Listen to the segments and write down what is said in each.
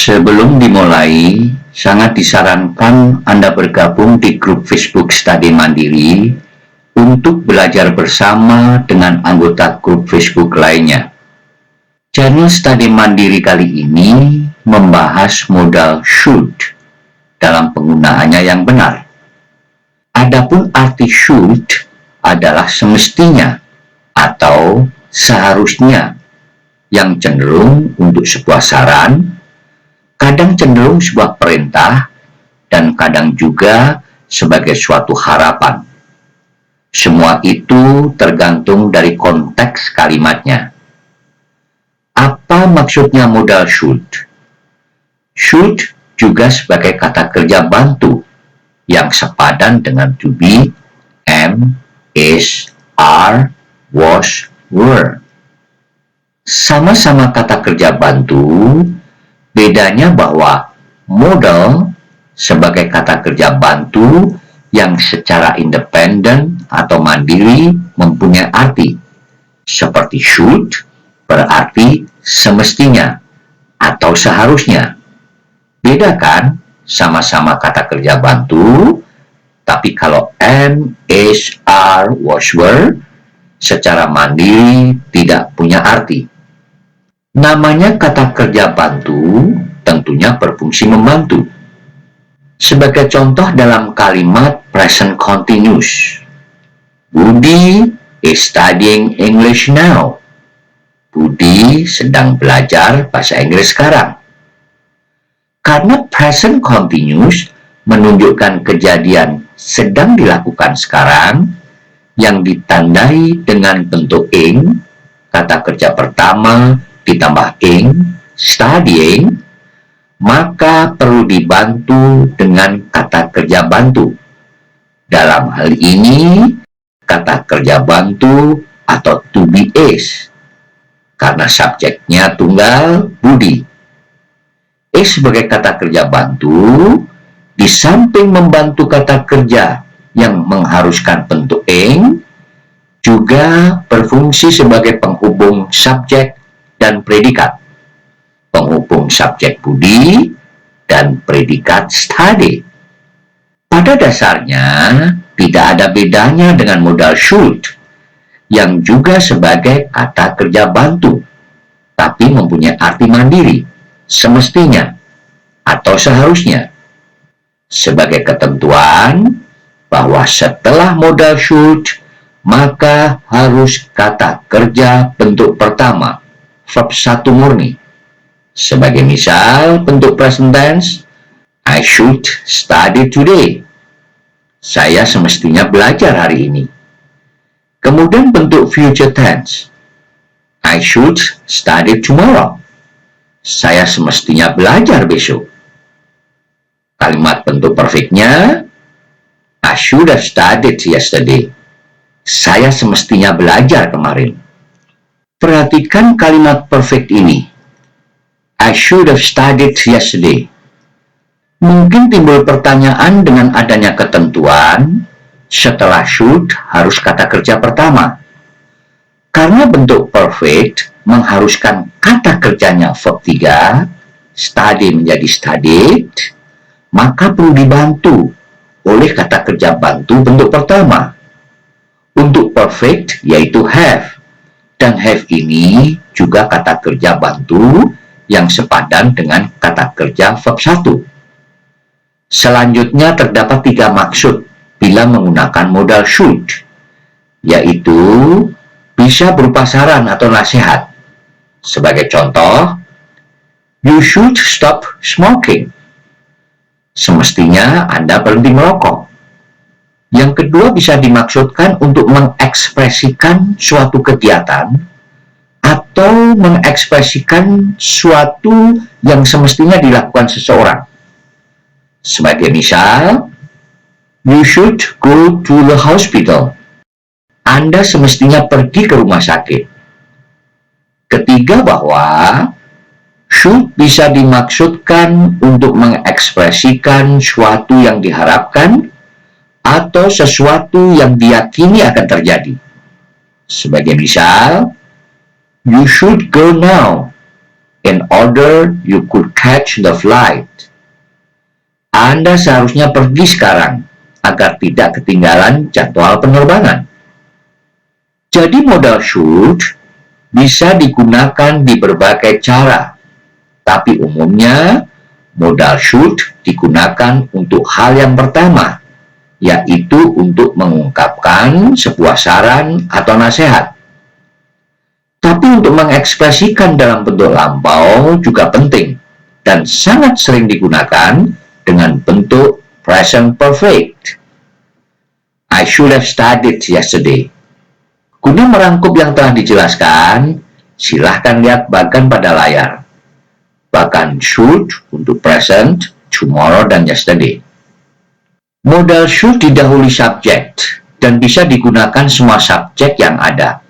Sebelum dimulai, sangat disarankan Anda bergabung di grup Facebook Study Mandiri untuk belajar bersama dengan anggota grup Facebook lainnya. Channel Study Mandiri kali ini membahas modal should dalam penggunaannya yang benar. Adapun arti should adalah semestinya atau seharusnya yang cenderung untuk sebuah saran, kadang cenderung sebuah perintah, dan kadang juga sebagai suatu harapan. Semua itu tergantung dari konteks kalimatnya. Apa maksudnya modal should? Should juga sebagai kata kerja bantu yang sepadan dengan to be, am, is, are, was, were. Sama-sama kata kerja bantu, bedanya bahwa modal sebagai kata kerja bantu yang secara independen atau mandiri mempunyai arti. Seperti should berarti semestinya atau seharusnya. Beda kan? Sama-sama kata kerja bantu, tapi kalau am, is, are, was, were secara mandiri tidak punya arti. Namanya kata kerja bantu tentunya berfungsi membantu. Sebagai contoh dalam kalimat present continuous, Budi is studying English now. Budi sedang belajar bahasa Inggris sekarang. Karena present continuous menunjukkan kejadian sedang dilakukan sekarang yang ditandai dengan bentuk ing, kata kerja pertama ditambah ing, studying, maka perlu dibantu dengan kata kerja bantu. Dalam hal ini, kata kerja bantu atau to be is, karena subjeknya tunggal Budi. Is sebagai kata kerja bantu, di samping membantu kata kerja yang mengharuskan bentuk ing, juga berfungsi sebagai penghubung subjek dan predikat, penghubung subjek Budi dan predikat study. Pada dasarnya tidak ada bedanya dengan modal should yang juga sebagai kata kerja bantu, tapi mempunyai arti mandiri, semestinya atau seharusnya. Sebagai ketentuan bahwa setelah modal should maka harus kata kerja bentuk pertama, verb 1 murni. Sebagai misal, bentuk present tense, I should study today. Saya semestinya belajar hari ini. Kemudian bentuk future tense, I should study tomorrow. Saya semestinya belajar besok. Kalimat bentuk perfectnya, I should have studied yesterday. Saya semestinya belajar kemarin. Perhatikan kalimat perfect ini. I should have studied yesterday. Mungkin timbul pertanyaan dengan adanya ketentuan, setelah should harus kata kerja pertama. Karena bentuk perfect mengharuskan kata kerjanya verb 3, study menjadi studied, maka perlu dibantu oleh kata kerja bantu bentuk pertama. Untuk perfect yaitu have. Dan have ini juga kata kerja bantu yang sepadan dengan kata kerja verb 1. Selanjutnya terdapat 3 maksud bila menggunakan modal should, yaitu bisa berupa saran atau nasihat. Sebagai contoh, you should stop smoking. Semestinya Anda berhenti merokok. Yang kedua bisa dimaksudkan untuk mengekspresikan suatu kegiatan atau mengekspresikan suatu yang semestinya dilakukan seseorang. Sebagai misal, you should go to the hospital. Anda semestinya pergi ke rumah sakit. Ketiga bahwa should bisa dimaksudkan untuk mengekspresikan suatu yang diharapkan atau sesuatu yang diyakini akan terjadi. Sebagai misal, you should go now. in order you could catch the flight. Anda seharusnya pergi sekarang agar tidak ketinggalan jadwal penerbangan. Jadi modal should bisa digunakan di berbagai cara, tapi umumnya modal should digunakan untuk hal yang pertama, yaitu untuk mengungkapkan sebuah saran atau nasihat. Tapi untuk mengekspresikan dalam bentuk lampau juga penting dan sangat sering digunakan dengan bentuk present perfect. I should have studied yesterday. Guna merangkup yang telah dijelaskan, silahkan lihat bagan pada layar. Bahkan should untuk present, tomorrow, dan yesterday. Modal should didahului subjek dan bisa digunakan semua subjek yang ada.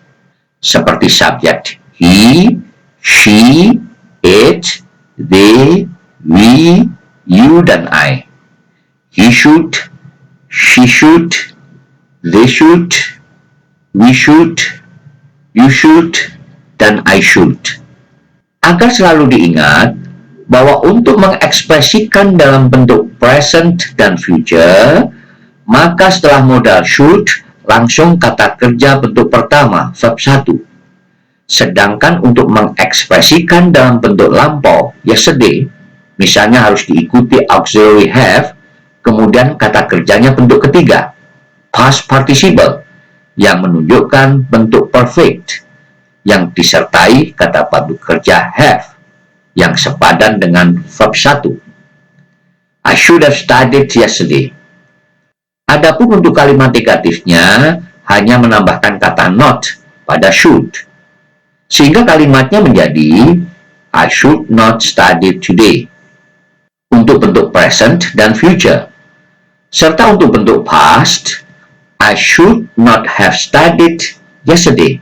Seperti subjek he, she, it, they, we, you, dan I. He should, she should, they should, we should, you should, dan I should. Agar selalu diingat bahwa untuk mengekspresikan dalam bentuk present dan future, maka setelah modal should, langsung kata kerja bentuk pertama, verb 1. Sedangkan untuk mengekspresikan dalam bentuk lampau, yesterday, misalnya harus diikuti auxiliary have, kemudian kata kerjanya bentuk ketiga, past participle, yang menunjukkan bentuk perfect, yang disertai kata bentuk kerja have, yang sepadan dengan verb 1. I should have studied yesterday. Adapun untuk kalimat negatifnya, hanya menambahkan kata not pada should, sehingga kalimatnya menjadi I should not study today. Untuk bentuk present dan future. Serta untuk bentuk past, I should not have studied yesterday.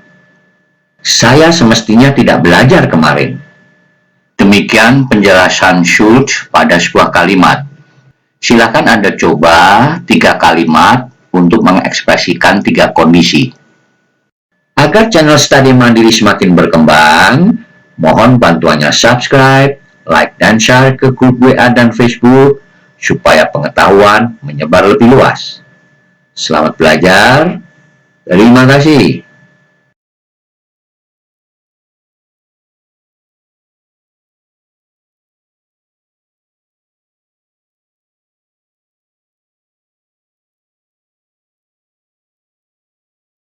Saya semestinya tidak belajar kemarin. Demikian penjelasan should pada sebuah kalimat. Silakan Anda coba 3 kalimat untuk mengekspresikan 3 kondisi. Agar channel Study Mandiri semakin berkembang, mohon bantuannya subscribe, like, dan share ke grup WA dan Facebook supaya pengetahuan menyebar lebih luas. Selamat belajar. Terima kasih.